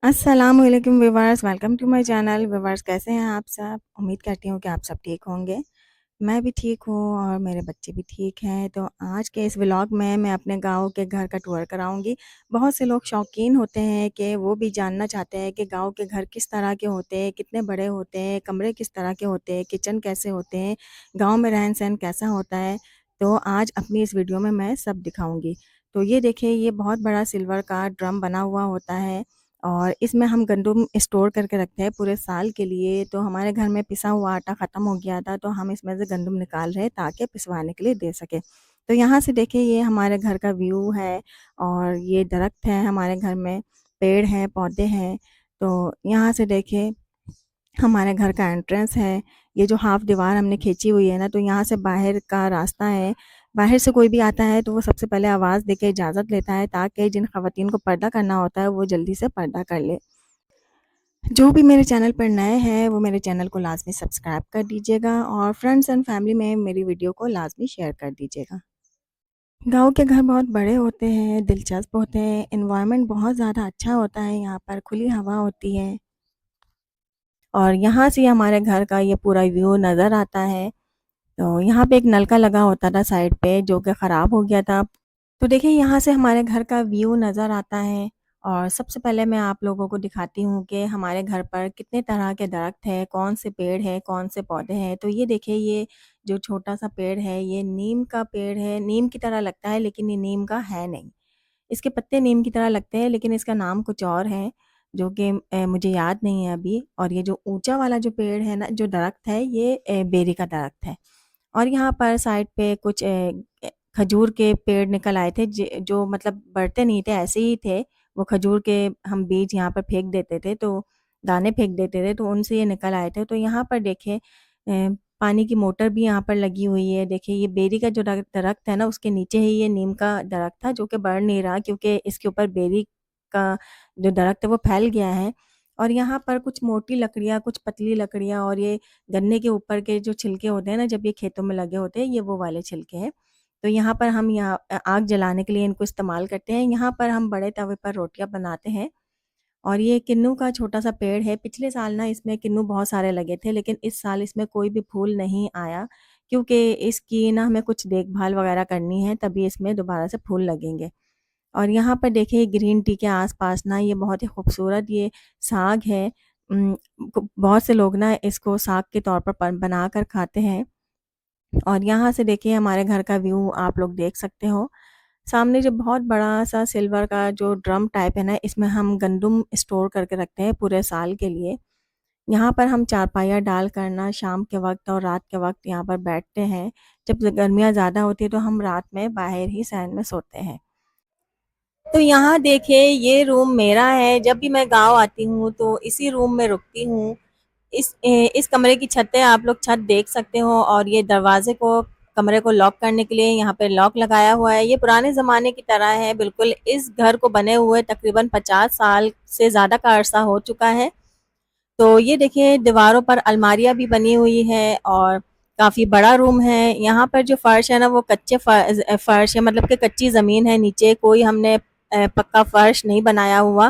अस्सलामुअलैकुम viewers, welcome to my channel. Viewers, कैसे हैं आप सब? उम्मीद करती हूँ कि आप सब ठीक होंगे। मैं भी ठीक हूँ और मेरे बच्चे भी ठीक हैं। तो आज के इस व्लॉग में मैं अपने गाँव के घर का टूर कराऊँगी। बहुत से लोग शौकीन होते हैं कि वो भी जानना चाहते हैं कि गाँव के घर किस तरह के होते हैं, कितने बड़े होते हैं, कमरे किस तरह के होते हैं, किचन कैसे होते हैं, गाँव में रहन-सहन कैसा होता है। तो आज अपनी इस वीडियो में मैं सब दिखाऊँगी। तो ये देखिए, ये बहुत बड़ा सिल्वर का ड्रम बना हुआ होता है और इसमें हम गंदुम स्टोर करके रखते हैं पूरे साल के लिए। तो हमारे घर में पिसा हुआ आटा ख़त्म हो गया था, तो हम इसमें से गंदुम निकाल रहे हैं ताकि पिसवाने के लिए दे सकें। तो यहाँ से देखिए, ये हमारे घर का व्यू है और ये दरख्त है हमारे घर में, पेड़ हैं, पौधे हैं। तो यहाँ से देखिए, हमारे घर का एंट्रेंस है। ये जो हाफ दीवार हमने खींची हुई है ना, तो यहाँ से बाहर का रास्ता है। बाहर से कोई भी आता है तो वो सबसे पहले आवाज़ देके इजाज़त लेता है ताकि जिन ख़वातीन को पर्दा करना होता है वो जल्दी से पर्दा कर ले। जो भी मेरे चैनल पर नए हैं वो मेरे चैनल को लाज़मी सब्सक्राइब कर दीजिएगा और फ्रेंड्स एंड फैमिली में मेरी वीडियो को लाज़मी शेयर कर दीजिएगा। गाँव के घर बहुत बड़े होते हैं, दिलचस्प होते हैं, एनवायरनमेंट बहुत ज़्यादा अच्छा होता है, यहाँ पर खुली हवा होती है और यहाँ से हमारे घर का ये पूरा व्यू नज़र आता है। तो यहाँ पे एक नलका लगा होता था साइड पे जो कि ख़राब हो गया था। तो देखिए, यहाँ से हमारे घर का व्यू नज़र आता है और सबसे पहले मैं आप लोगों को दिखाती हूँ कि हमारे घर पर कितने तरह के दरख्त हैं, कौन से पेड़ हैं, कौन से पौधे हैं। तो ये देखिए, ये जो छोटा-सा पेड़ है ये नीम का पेड़ है। नीम की तरह लगता है लेकिन ये नीम का है नहीं। इसके पत्ते नीम की तरह लगते हैं लेकिन इसका नाम कुछ और है जो कि मुझे याद नहीं है अभी। और ये जो ऊँचा वाला जो पेड़ है ना, जो दरख्त है ये बेरी का दरख्त है। और यहाँ पर साइड पे कुछ खजूर के पेड़ निकल आए थे जो मतलब बढ़ते नहीं थे, ऐसे ही थे। वो खजूर के हम बीज यहाँ पर फेंक देते थे, तो दाने फेंक देते थे, तो उनसे ये निकल आए थे। तो यहाँ पर देखिए, पानी की मोटर भी यहाँ पर लगी हुई है। देखिए, ये बेरी का जो दरख्त है ना, उसके नीचे ही ये नीम का दरख्त था जो कि बढ़ नहीं रहा क्योंकि इसके ऊपर बेरी का जो दरख्त है वो फैल गया है। और यहाँ पर कुछ मोटी लकड़ियाँ, कुछ पतली लकड़ियाँ और ये गन्ने के ऊपर के जो छिलके होते हैं ना, जब ये खेतों में लगे होते हैं, ये वो वाले छिलके हैं। तो यहाँ पर हम आग जलाने के लिए इनको इस्तेमाल करते हैं। यहाँ पर हम बड़े तवे पर रोटियाँ बनाते हैं और ये किन्नू का छोटा-सा पेड़ है। पिछले साल ना इसमें किन्नू बहुत सारे लगे थे, लेकिन इस साल इसमें कोई भी फूल नहीं आया क्योंकि इसकी ना हमें कुछ देखभाल वगैरह करनी है, तभी इसमें दोबारा से फूल लगेंगे। और यहाँ पर देखिए, ग्रीन टी के आस-पास ना ये बहुत ही खूबसूरत ये साग है। उम, बहुत से लोग ना इसको साग के तौर पर बनाकर खाते हैं। और यहाँ से देखिए, हमारे घर का व्यू आप लोग देख सकते हो। सामने जो बहुत बड़ा-सा सिल्वर का जो ड्रम टाइप है ना, इसमें हम गंदुम स्टोर करके रखते हैं पूरे साल के लिए। यहाँ पर हम चारपाइयाँ डाल कर ना शाम के वक़्त और रात के वक़्त यहाँ पर बैठते हैं। जब गर्मियाँ ज़्यादा होती है तो हम रात में बाहर ही सहन में सोते हैं। तो यहाँ देखिए, ये रूम मेरा है। जब भी मैं गाँव आती हूँ तो इसी रूम में रुकती हूँ। इस कमरे की छत है, आप लोग छत देख सकते हो। और ये दरवाजे को, कमरे को लॉक करने के लिए यहाँ पे लॉक लगाया हुआ है। ये पुराने ज़माने की तरह है बिल्कुल। इस घर को बने हुए तकरीबन 50 साल से ज़्यादा का अरसा हो चुका है। तो ये देखिए, दीवारों पर अलमारियाँ भी बनी हुई है और काफ़ी बड़ा रूम है। यहाँ पर जो फर्श है ना, वो कच्चे फर्श है, मतलब कि कच्ची ज़मीन है। नीचे कोई हमने पक्का फर्श नहीं बनाया हुआ।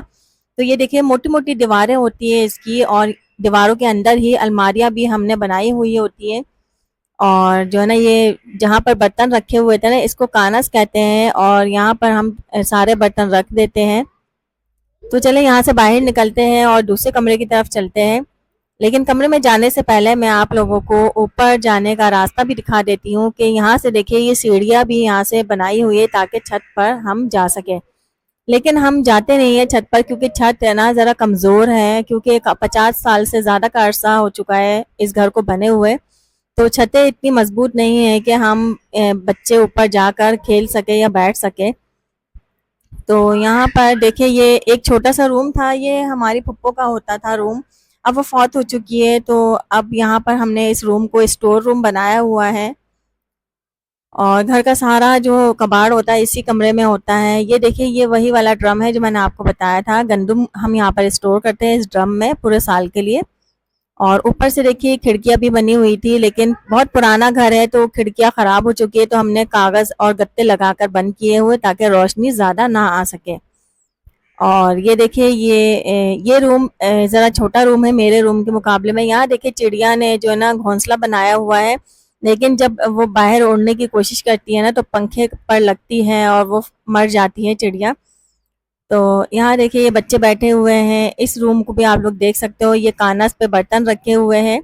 तो ये देखिए, मोटी-मोटी दीवारें होती है इसकी और दीवारों के अंदर ही अलमारियाँ भी हमने बनाई हुई होती है। और जो है ना, ये जहाँ पर बर्तन रखे हुए थे ना, इसको कानस कहते हैं और यहाँ पर हम सारे बर्तन रख देते हैं। तो चले यहाँ से बाहर निकलते हैं और दूसरे कमरे की तरफ चलते हैं। लेकिन कमरे में जाने से पहले मैं आप लोगों को ऊपर जाने का रास्ता भी दिखा देती हूँ कि यहाँ से देखिए, ये सीढ़ियाँ भी यहाँ से बनाई हुई है ताकि छत पर हम जा सकें। लेकिन हम जाते नहीं है छत पर क्योंकि छत है ना ज़रा कमज़ोर है, क्योंकि 50 साल से ज़्यादा का अरसा हो चुका है इस घर को बने हुए। तो छतें इतनी मजबूत नहीं है कि हम बच्चे ऊपर जाकर खेल सके या बैठ सके। तो यहाँ पर देखिए, ये एक छोटा सा रूम था, ये हमारी फुप्पो का होता था रूम। अब वो फौत हो चुकी है, तो अब यहाँ पर हमने इस रूम को स्टोर रूम बनाया हुआ है। और घर का सारा जो कबाड़ होता है इसी कमरे में होता है। ये देखिए, ये वही वाला ड्रम है जो मैंने आपको बताया था। गंदुम हम यहाँ पर स्टोर करते हैं इस ड्रम में पूरे साल के लिए। और ऊपर से देखिए, खिड़कियाँ भी बनी हुई थी, लेकिन बहुत पुराना घर है तो खिड़कियाँ खराब हो चुकी है, तो हमने कागज और गत्ते लगाकर बंद किए हुए ताकि रोशनी ज्यादा ना आ सके। और ये देखिए ये रूम ज़रा छोटा रूम है मेरे रूम के मुकाबले में। यहाँ देखिए चिड़िया ने जो है ना घोंसला बनाया हुआ है, लेकिन जब वो बाहर उड़ने की कोशिश करती है ना तो पंखे पर लगती है और वो मर जाती है चिड़िया। तो यहाँ देखिए ये बच्चे बैठे हुए हैं। इस रूम को भी आप लोग देख सकते हो, ये कानस पे बर्तन रखे हुए हैं।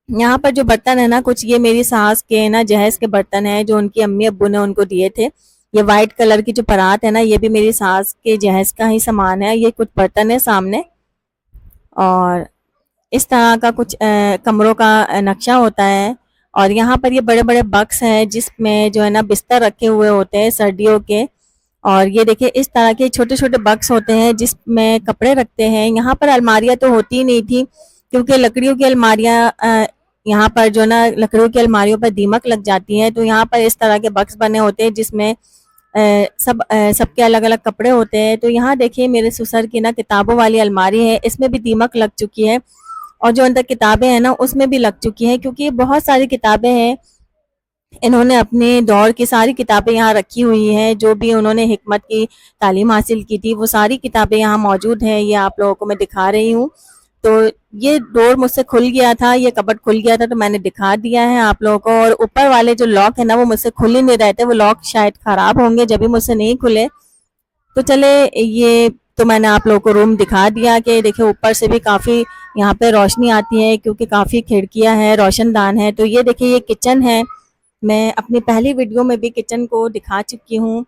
यहाँ पर जो बर्तन है ना, कुछ ये मेरी सास के ना जहेज के बर्तन है जो उनकी अम्मी अब्बू ने उनको दिए थे। ये वाइट कलर की जो परात है ना, ये भी मेरी सास के जहेज का ही सामान है। ये कुछ बर्तन है सामने, और इस तरह का कुछ कमरों का नक्शा होता है। और यहाँ पर ये बड़े बड़े बक्स हैं जिसमें जो है ना बिस्तर रखे हुए होते हैं सर्दियों के। और ये देखिए इस तरह के छोटे छोटे बक्स होते हैं जिसमें कपड़े रखते हैं। यहाँ पर अलमारियाँ तो होती ही नहीं थी, क्योंकि लकड़ियों की अलमारियाँ यहाँ पर जो ना लकड़ियों की अलमारियों पर दीमक लग जाती है। तो यहाँ पर इस तरह के बक्स बने होते हैं जिसमें सबके अलग अलग कपड़े होते हैं। तो यहाँ देखिए मेरे ससुर की ना किताबों वाली अलमारी है, इसमें भी दीमक लग चुकी है, और जो अंदर किताबें हैं ना उसमें भी लग चुकी हैं, क्योंकि बहुत सारी किताबें हैं। इन्होंने अपने दौर की सारी किताबें यहाँ रखी हुई हैं, जो भी उन्होंने हिकमत की तालीम हासिल की थी वो सारी किताबें यहाँ मौजूद हैं। ये आप लोगों को मैं दिखा रही हूँ। तो ये डोर मुझसे खुल गया था, ये कबर्ड खुल गया था, तो मैंने दिखा दिया है आप लोगों को। और ऊपर वाले जो लॉक है ना वो मुझसे खुल ही नहीं रहे थे, वो लॉक शायद खराब होंगे जब भी मुझसे नहीं खुले। तो चले, ये तो मैंने आप लोगों को रूम दिखा दिया कि देखिए ऊपर से भी काफ़ी यहाँ पे रोशनी आती है, क्योंकि काफ़ी खिड़कियाँ हैं, रोशनदान है। तो ये देखिए ये किचन है। मैं अपनी पहली वीडियो में भी किचन को दिखा चुकी हूँ।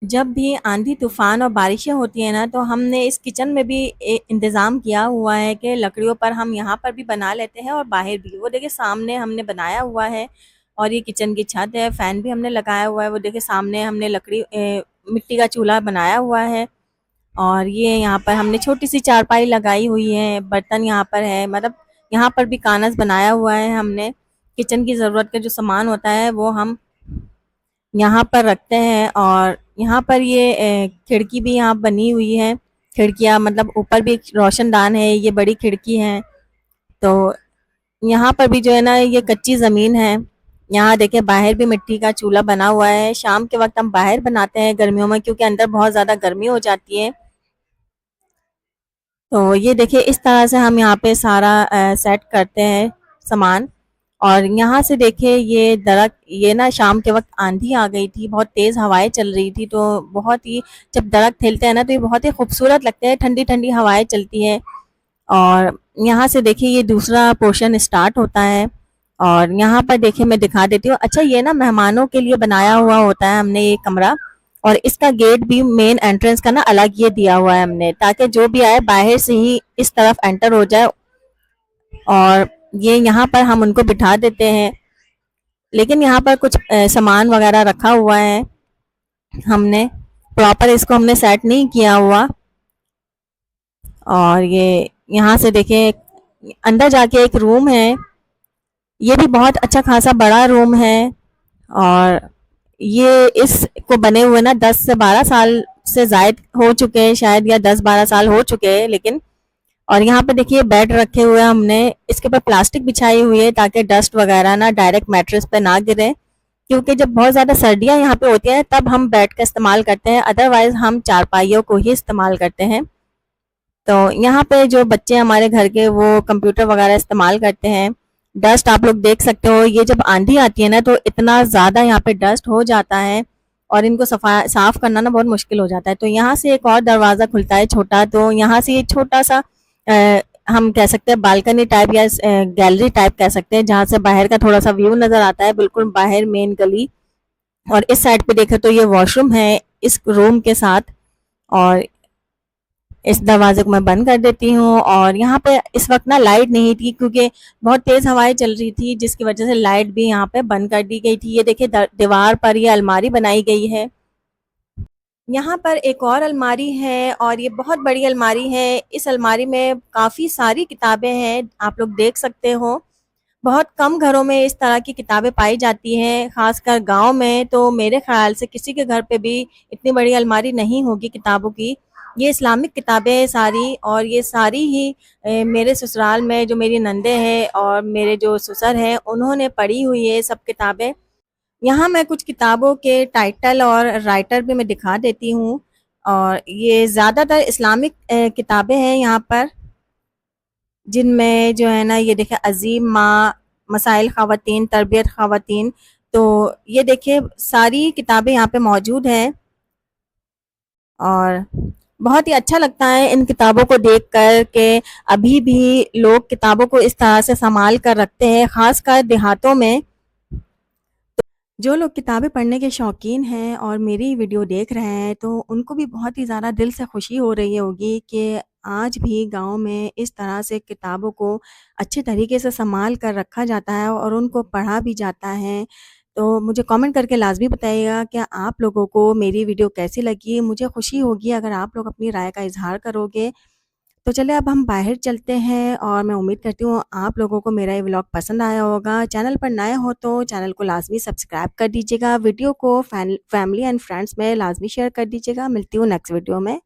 जब भी आंधी तूफान और बारिशें होती हैं ना, तो हमने इस किचन में भी इंतज़ाम किया हुआ है कि लकड़ियों पर हम यहाँ पर भी बना लेते हैं और बाहर भी। वो देखिए सामने हमने बनाया हुआ है, और ये किचन की छत है। फ़ैन भी हमने लगाया हुआ है। वो देखिए सामने हमने मिट्टी का चूल्हा बनाया हुआ है, और ये यहाँ पर हमने छोटी सी चारपाई लगाई हुई है। बर्तन यहाँ पर है, मतलब यहाँ पर भी कानस बनाया हुआ है हमने। किचन की ज़रूरत का जो सामान होता है वो हम यहाँ पर रखते हैं। और यहाँ पर ये खिड़की भी यहाँ बनी हुई है। खिड़कियाँ मतलब ऊपर भी रोशनदान है, ये बड़ी खिड़की है। तो यहाँ पर भी जो है ना ये कच्ची ज़मीन है। यहाँ देखिए बाहर भी मिट्टी का चूल्हा बना हुआ है। शाम के वक्त हम बाहर बनाते हैं गर्मियों में, क्योंकि अंदर बहुत ज़्यादा गर्मी हो जाती है। तो ये देखिए इस तरह से हम यहाँ पे सारा सेट करते हैं सामान। और यहाँ से देखिए ये दरख्त, ये ना शाम के वक्त आंधी आ गई थी, बहुत तेज़ हवाएं चल रही थी। तो बहुत ही, जब दरख्त हिलते हैं ना तो ये बहुत ही खूबसूरत लगते हैं, ठंडी ठंडी हवाएं चलती हैं। और यहाँ से देखिए ये दूसरा पोर्शन स्टार्ट होता है। और यहाँ पर देखिए मैं दिखा देती हूँ। अच्छा, ये ना मेहमानों के लिए बनाया हुआ होता है हमने ये कमरा, और इसका गेट भी मेन एंट्रेंस का ना अलग ये दिया हुआ है हमने, ताकि जो भी आए बाहर से ही इस तरफ एंटर हो जाए। और ये यहाँ पर हम उनको बिठा देते हैं। लेकिन यहाँ पर कुछ सामान वगैरह रखा हुआ है, हमने प्रॉपर इसको हमने सेट नहीं किया हुआ। और ये यहाँ से देखिए अंदर जाके एक रूम है, ये भी बहुत अच्छा खासा बड़ा रूम है। और ये इसको बने हुए ना 10 से 12 साल से ज़ायद हो चुके हैं शायद, या 10-12 साल हो चुके हैं लेकिन। और यहाँ पे देखिए बेड रखे हुए हैं हमने, इसके ऊपर प्लास्टिक बिछाई हुई है ताकि डस्ट वगैरह ना डायरेक्ट मैट्रेस पे ना गिरे, क्योंकि जब बहुत ज़्यादा सर्दियाँ यहाँ पे होती हैं तब हम बेड का इस्तेमाल करते हैं, अदरवाइज़ हम चारपाइयों को ही इस्तेमाल करते हैं। तो यहाँ पे जो बच्चे हमारे घर के वो कंप्यूटर वगैरह इस्तेमाल करते हैं। डस्ट आप लोग देख सकते हो, ये जब आंधी आती है ना तो इतना ज़्यादा यहाँ पे डस्ट हो जाता है, और इनको साफ करना ना बहुत मुश्किल हो जाता है। तो यहाँ से एक और दरवाज़ा खुलता है छोटा, तो यहाँ से ये छोटा सा हम कह सकते हैं बालकनी टाइप या गैलरी टाइप कह सकते हैं, जहाँ से बाहर का थोड़ा सा व्यू नज़र आता है, बिल्कुल बाहर मेन गली। और इस साइड पे देखें तो ये वॉशरूम है इस रूम के साथ। और इस दरवाजे को मैं बंद कर देती हूँ। और यहाँ पे इस वक्त ना लाइट नहीं थी, क्योंकि बहुत तेज़ हवाएं चल रही थी, जिसकी वजह से लाइट भी यहाँ पे बंद कर दी गई थी। ये देखिए दीवार पर ये अलमारी बनाई गई है। यहाँ पर एक और अलमारी है, और ये बहुत बड़ी अलमारी है। इस अलमारी में काफ़ी सारी किताबें हैं, आप लोग देख सकते हो। बहुत कम घरों में इस तरह की किताबें पाई जाती हैं, ख़ासकर गांव में। तो मेरे ख़्याल से किसी के घर पे भी इतनी बड़ी अलमारी नहीं होगी किताबों की। ये इस्लामिक किताबें हैं सारी, और ये सारी ही मेरे ससुराल में जो मेरी नंदे हैं और मेरे जो ससुर हैं उन्होंने पढ़ी हुई है सब किताबें। यहाँ मैं कुछ किताबों के टाइटल और राइटर भी मैं दिखा देती हूँ। और ये ज़्यादातर इस्लामिक किताबें हैं यहाँ पर, जिनमें जो है ना ये देखिए अज़ीम माँ, मसाइल ख़वातीन, तरबियत ख़वातीन, तो ये देखिए सारी किताबें यहाँ पे मौजूद हैं और बहुत ही अच्छा लगता है इन किताबों को देख कर के अभी भी लोग किताबों को इस तरह से सँभाल कर रखते हैं, ख़ासकर देहातों में। जो लोग किताबें पढ़ने के शौकीन हैं और मेरी वीडियो देख रहे हैं, तो उनको भी बहुत ही ज़्यादा दिल से खुशी हो रही होगी कि आज भी गाँव में इस तरह से किताबों को अच्छे तरीके से सँभाल कर रखा जाता है और उनको पढ़ा भी जाता है। तो मुझे कमेंट करके लाज़मी बताइएगा कि आप लोगों को मेरी वीडियो कैसी लगी? मुझे खुशी होगी अगर आप लोग अपनी राय का इज़हार करोगे। तो चलिए अब हम बाहर चलते हैं और मैं उम्मीद करती हूँ आप लोगों को मेरा ये व्लॉग पसंद आया होगा। चैनल पर नए हो तो चैनल को लाज़मी सब्सक्राइब कर दीजिएगा। वीडियो को फैमिली एंड फ्रेंड्स में लाज़मी शेयर कर दीजिएगा। मिलती हूँ नेक्स्ट वीडियो में।